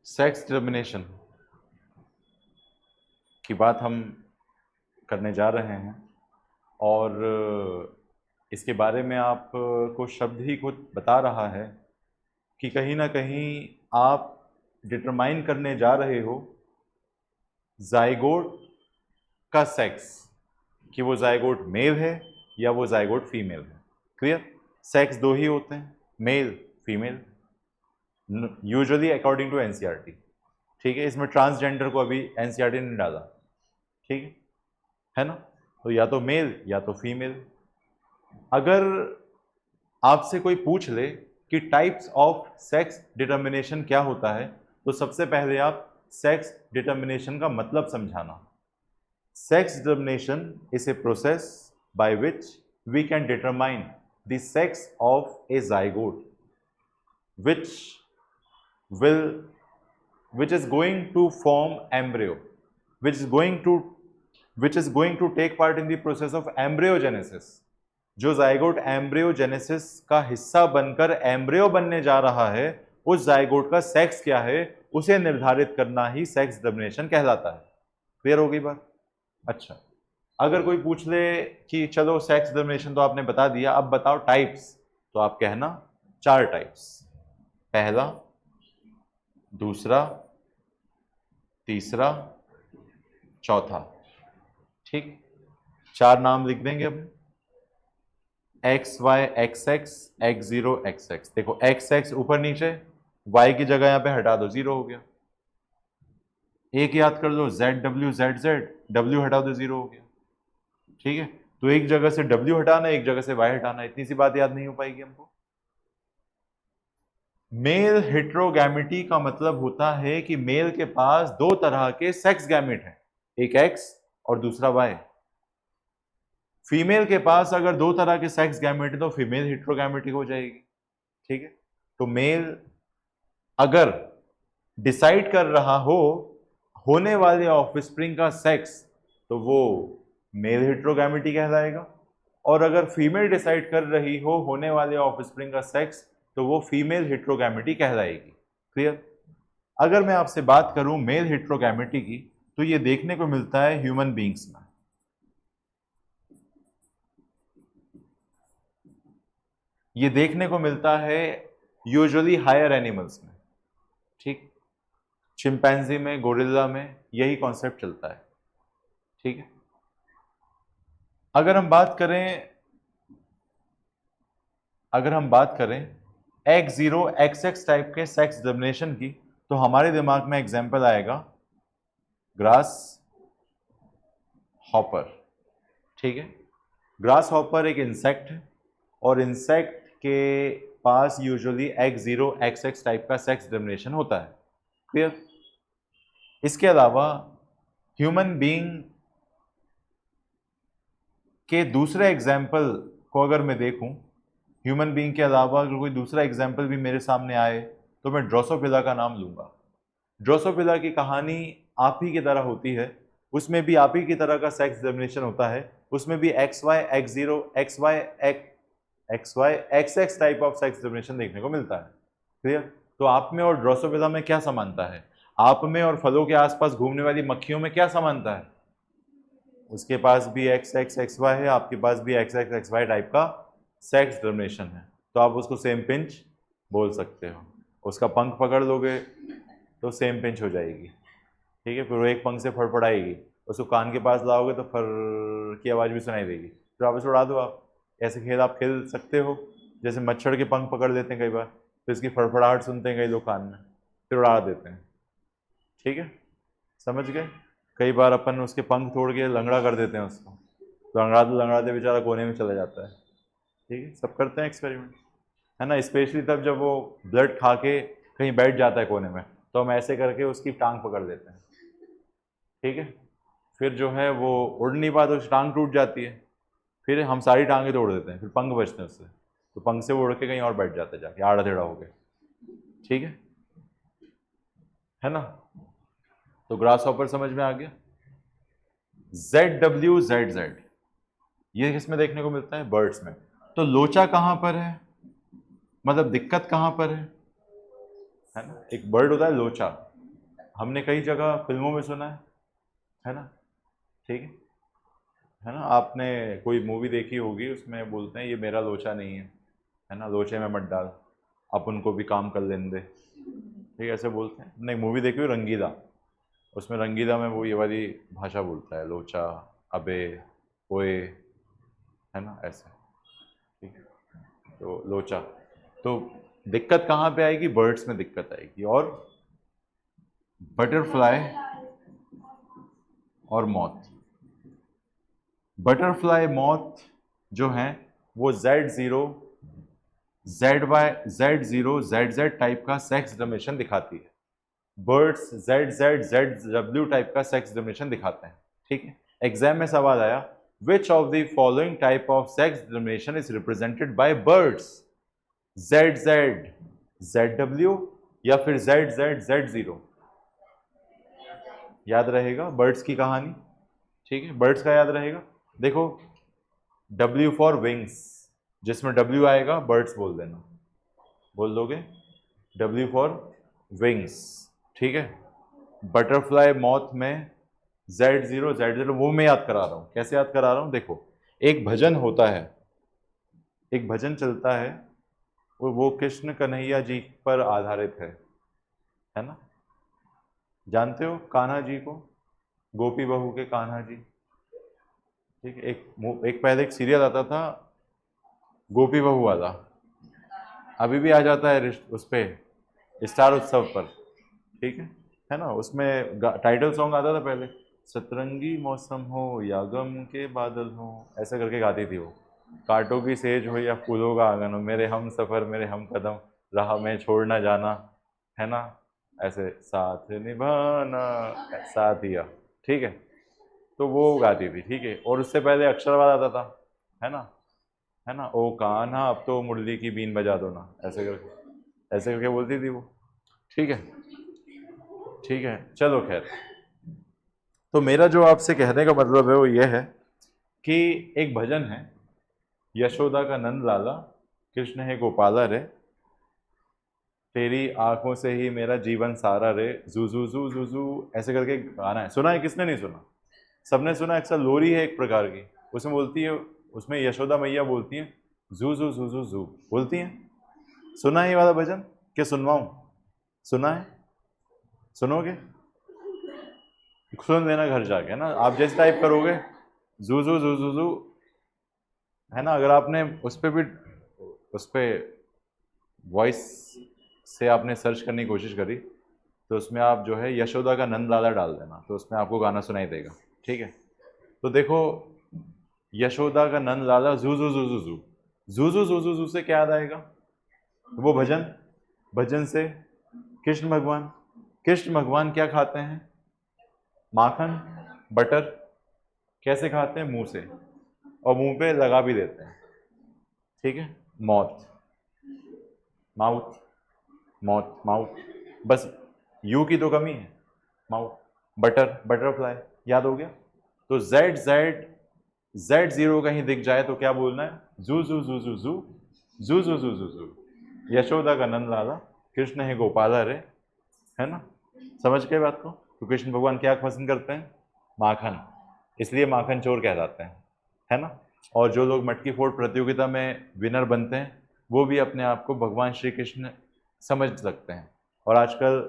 Sex determination की बात हम करने जा रहे हैं और इसके बारे में आप को शब्द ही खुद बता रहा है कि कहीं ना कहीं आप डिटरमाइन करने जा रहे हो जाइगोट का सेक्स, कि वो जाइगोट मेल है या वो जाइगोट फीमेल है। क्लियर? सेक्स दो ही होते हैं, male female, usually according to NCERT. ठीक है, इसमें ट्रांसजेंडर को अभी एनसीईआरटी ने डाला। ठीक है ना? तो या तो मेल या तो फीमेल। अगर आपसे कोई पूछ ले कि टाइप्स ऑफ सेक्स डिटर्मिनेशन क्या होता है, तो सबसे पहले आप सेक्स डिटर्मिनेशन का मतलब समझाना। Sex determination is a process by which we can determine the sex of a zygote which will which is going to form embryo, which is going to take part in the process of embryogenesis। जो zygote embryogenesis का हिस्सा बनकर embryo बनने जा रहा है, उस zygote का सेक्स क्या है उसे निर्धारित करना ही सेक्स डिटर्मिनेशन कहलाता है। क्लियर हो गई बात? अच्छा, अगर कोई पूछ ले कि चलो सेक्स डिटर्मिनेशन तो आपने बता दिया, अब बताओ टाइप्स, तो आप कहना 4 टाइप्स, पहला, दूसरा, तीसरा, चौथा। ठीक, 4 नाम लिख देंगे अब। X Y X X, X zero X X. देखो एक्स एक्स ऊपर नीचे, वाई की जगह यहां पे हटा दो, 0 हो गया। एक याद कर लो, Z W Z Z, W हटा दो, 0 हो गया। ठीक है, तो एक जगह से डब्ल्यू हटाना, एक जगह से वाई हटाना, इतनी सी बात याद नहीं हो पाएगी हमको। मेल हेट्रोगैमिटी का मतलब होता है कि मेल के पास 2 तरह के सेक्स गैमेट हैं, एक एक्स और दूसरा वाई। फीमेल के पास अगर 2 तरह के सेक्स गैमेट है तो फीमेल हेट्रोगैमेटिक हो जाएगी। ठीक है, तो मेल अगर डिसाइड कर रहा हो होने वाले ऑफस्प्रिंग का सेक्स, तो वो मेल हेट्रोगैमिटी कहलाएगा, और अगर फीमेल डिसाइड कर रही हो होने वाले ऑफस्प्रिंग का सेक्स, तो वो फीमेल हेट्रोगैमिटी कहलाएगी। क्लियर? अगर मैं आपसे बात करूं मेल हेट्रोगैमिटी की, तो ये देखने को मिलता है ह्यूमन बींग्स में। ये देखने को मिलता है यूजुअली हायर एनिमल्स में। ठीक, चिंपैंजी में, गोरिल्ला में यही कॉन्सेप्ट चलता है। ठीक है, अगर हम बात करें x zero X X type के सेक्स डिटर्मिनेशन की, तो हमारे दिमाग में एग्जाम्पल आएगा ग्रास हॉपर। ठीक है, ग्रास हॉपर एक इंसेक्ट है और इंसेक्ट के पास usually X zero X X type का सेक्स डिटर्मिनेशन होता है। क्लियर? इसके अलावा ह्यूमन बीइंग के दूसरे एग्जाम्पल को अगर मैं देखूं, ह्यूमन बीइंग के अलावा अगर कोई दूसरा एग्जाम्पल भी मेरे सामने आए, तो मैं ड्रोसोफिला का नाम लूंगा। ड्रोसोफिला की कहानी आप ही की तरह होती है, उसमें भी आप ही की तरह का सेक्स डिटर्मिनेशन होता है, उसमें भी X Y X zero X Y X X type of sex determination देखने को मिलता है। क्लियर? तो आप में और ड्रोसोफिला में क्या समानता है? आप में और फलों के आसपास घूमने वाली मक्खियों में क्या समानता है? उसके पास भी एक्स एक्स एक्स वाई है, आपके पास भी X X X Y type का सेक्स डिटर्मिनेशन है, तो आप उसको सेम पिंच बोल सकते हो। उसका पंख पकड़ लोगे तो सेम पिंच हो जाएगी। ठीक है, फिर वो एक पंख से फड़फड़ाएगी, उसको कान के पास लाओगे तो फर की आवाज़ भी सुनाई देगी, फिर वापस उड़ा दो। आप ऐसे खेल आप खेल सकते हो, जैसे मच्छर के पंख पकड़ लेते हैं कई बार, फिर इसकी फड़फड़ाहट सुनते हैं कई लोग कान में, फिर उड़ा देते हैं। ठीक है, समझ गए? कई बार अपन उसके पंख तोड़ के लंगड़ा कर देते हैं उसको, तो लंगड़ाते बेचारा कोने में चला जाता है। ठीक है, सब करते हैं एक्सपेरिमेंट, है ना? स्पेशली तब जब वो ब्लड खा के कहीं बैठ जाता है कोने में, तो हम ऐसे करके उसकी टांग पकड़ लेते हैं। ठीक है, फिर जो है वो उड़ नहीं पाता, उसकी टांग टूट जाती है, फिर हम सारी टांगें तोड़ देते हैं, फिर पंख बचते हैं उससे, तो पंख से वो उड़ के कहीं और बैठ जाता है जाके आड़ा टेढ़ा हो गए। ठीक है ना? तो ग्रास हॉपर समझ में आ गया। जेड डब्ल्यू जेड जेड, ये किसमें देखने को मिलता है? बर्ड्स में। तो लोचा कहां पर है, मतलब दिक्कत कहां पर है ना? एक बर्ड होता है लोचा, हमने कई जगह फिल्मों में सुना है ना? ठीक है ना? आपने कोई मूवी देखी होगी, उसमें बोलते हैं ये मेरा लोचा नहीं है ना, लोचे में मत डाल, आप उनको भी काम कर लेने दे, ठीक है, ऐसे बोलते हैं। नहीं, मूवी देखी हो रंगीला, उसमें रंगीला में वो ये वाली भाषा बोलता है, लोचा, अबे, ओए, है ना, ऐसे। ठीक है, तो लोचा। तो दिक्कत कहाँ पे आएगी? बर्ड्स में दिक्कत आएगी। और बटरफ्लाई और मॉथ। बटरफ्लाई मॉथ जो हैं वो Z0 Z0 ZZ टाइप का सेक्स डोमिनेशन दिखाती है। बर्ड्स ZZ ZW टाइप का सेक्स डोमिनेशन दिखाते हैं। ठीक है, एग्जाम में सवाल आया, which of the following type of sex domination is represented by birds? ZZ ZW या फिर ZZ Z0? याद रहेगा बर्ड्स की कहानी। ठीक है, बर्ड्स का याद रहेगा। देखो, W फॉर विंग्स, जिसमें W आएगा बर्ड्स बोल देना, बोल दोगे W फॉर विंग्स। ठीक है, बटरफ्लाई मॉथ में Z0 वो मैं याद करा रहा हूँ। कैसे याद करा रहा हूँ? देखो, एक भजन होता है, एक भजन चलता है, और वो कृष्ण कन्हैया जी पर आधारित है ना? जानते हो कान्हा जी को, गोपी बहू के कान्हा जी। ठीक है, एक पहले एक सीरियल आता था गोपी बहू वाला, अभी भी आ जाता है उस पे स्टार उत्सव पर। ठीक है ना? उसमें टाइटल सॉन्ग आता था पहले, सतरंगी मौसम हो या गम के बादल हो, ऐसे करके गाती थी वो। कांटों की सेज हो या फूलों का आंगन हो, मेरे हम सफ़र मेरे हम कदम, राह में छोड़ ना जाना, है ना, ऐसे साथ निभाना साथिया। ठीक है, तो वो गाती थी। ठीक है, और उससे पहले अक्षरवाद आता था, है ना, ओ कान्हा अब तो मुरली की बीन बजा दो ना, ऐसे करके बोलती थी वो। ठीक है, ठीक है, चलो खैर। तो मेरा जो आपसे कहने का मतलब है वो ये है कि एक भजन है, यशोदा का नंद लाला, कृष्ण है गोपाला रे, तेरी आंखों से ही मेरा जीवन सारा रे, जू जू जू जू जू, ऐसे करके गाना है। सुना है? किसने नहीं सुना? सबने सुना। अक्सर लोरी है एक प्रकार की, उसमें बोलती है, उसमें यशोदा मैया बोलती है जू जू जू जू जू बोलती हैं। सुना है ये वाला भजन? क्या सुनवाऊं? सुना है? सुनोगे? सुन लेना घर जाके, है ना। आप जैसे टाइप करोगे जू जू जू जू जू, है ना, अगर आपने उस पर भी, उस पर वॉइस से आपने सर्च करने की कोशिश करी, तो उसमें आप जो है यशोदा का नंद लाला डाल देना, तो उसमें आपको गाना सुनाई देगा। ठीक है, तो देखो, यशोदा का नंद लाला जू जू जू जू जू जू जू जू जू जू से क्या याद आएगा? वो भजन, भजन से कृष्ण भगवान क्या खाते हैं? माखन, बटर। कैसे खाते हैं? मुंह से, और मुंह पे लगा भी देते हैं। ठीक है, मौत, माउथ, मौत, माउथ, बस यू की तो कमी है, माउथ। बटर, बटरफ्लाई, याद हो गया। तो Z0 कहीं दिख जाए तो क्या बोलना है? जू जू जू जू जू जू जू जू जू जू, यशोदा का नंद लाला, कृष्ण है गोपाला रे, है ना। समझ गए बात को? तो कृष्ण भगवान क्या पसंद करते हैं? माखन, इसलिए माखन चोर कहलाते हैं, है ना। और जो लोग मटकी फोड़ प्रतियोगिता में विनर बनते हैं, वो भी अपने आप को भगवान श्री कृष्ण समझ सकते हैं। और आजकल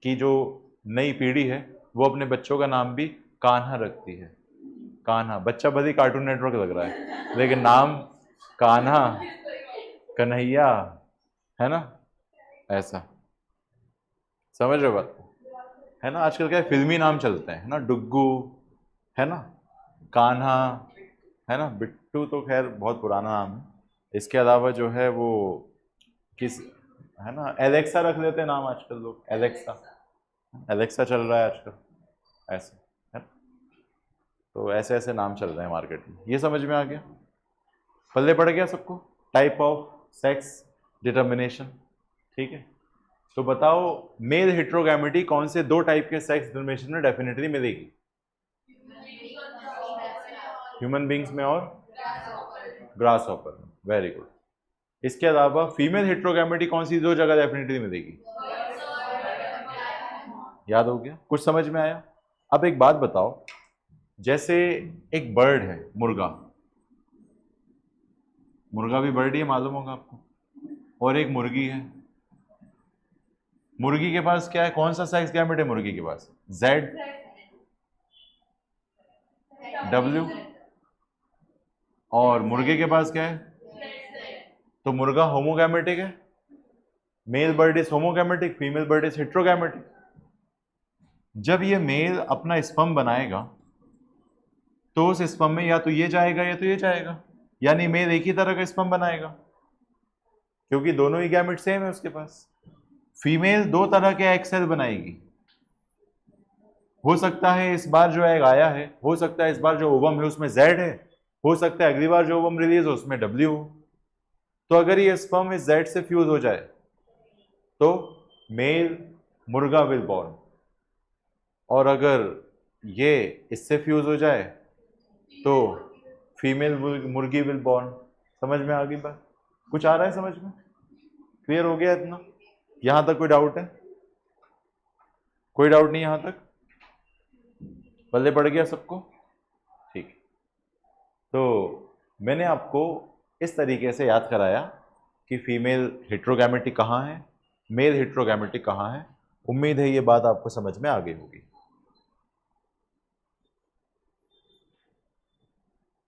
की जो नई पीढ़ी है, वो अपने बच्चों का नाम भी कान्हा रखती है। कान्हा, बच्चा भले ही कार्टून नेटवर्क लग रहा है, लेकिन नाम कान्हा, कन्हैया, है ना, ऐसा। समझ रहे हो बात को? है ना, आजकल क्या फिल्मी नाम चलते हैं, है ना, डुग्गू, है ना, कान्हा, है ना, बिट्टू तो खैर बहुत पुराना नाम है। इसके अलावा जो है वो किस, है ना, एलेक्सा रख लेते हैं नाम आजकल लोग, एलेक्सा, एलेक्सा चल रहा है आजकल, ऐसे, है ना? तो ऐसे ऐसे नाम चल रहे हैं मार्केट में। ये समझ में आ गया? पल्ले पड़ गया सबको? Type of sex determination. ठीक है, तो बताओ, मेल हेट्रोगैमेटी कौन से दो टाइप के सेक्स डिटर्मिनेशन में डेफिनेटली मिलेगी? ह्यूमन बींग्स में और ग्रास हॉपर में। Very good. इसके अलावा फीमेल हेट्रोगैमेटी कौन सी दो जगह डेफिनेटली मिलेगी? याद हो गया? कुछ समझ में आया? अब एक बात बताओ, जैसे एक बर्ड है, मुर्गा, मुर्गा भी बर्ड ही है, मालूम होगा आपको, और एक मुर्गी है। मुर्गी के पास क्या है, कौन सा सेक्स गैमेट है मुर्गी के पास? जेड, डब्ल्यू, और मुर्गे के पास क्या है? तो मुर्गा होमोगैमेटिक है, male bird is homogametic, female bird is heterogametic. जब ये मेल अपना स्पर्म बनाएगा तो उस स्पर्म में या तो ये जाएगा या तो ये जाएगा, यानी मेल एक ही तरह का स्पर्म बनाएगा क्योंकि दोनों ही गैमेट सेम है उसके पास। फीमेल दो तरह के एग सेल बनाएगी, हो सकता है इस बार जो एग आया है, हो सकता है इस बार जो ओवम है उसमें जेड है, हो सकता है अगली बार जो ओवम रिलीज हो उसमें डब्ल्यू हो। तो अगर ये स्पर्म इस जेड से फ्यूज हो जाए तो मेल मुर्गा विल बॉर्न, और अगर ये इससे फ्यूज हो जाए तो फीमेल मुर्गी विल बॉर्न। समझ में आ गई बात? कुछ आ रहा है समझ में? क्लियर हो गया इतना? यहां तक कोई डाउट है? कोई डाउट नहीं यहां तक? पल्ले पड़ गया सबको? ठीक। तो मैंने आपको इस तरीके से याद कराया कि फीमेल हेट्रोगैमेटिक कहाँ है, मेल हेट्रोगैमेटिक कहाँ है। उम्मीद है ये बात आपको समझ में आ गई होगी।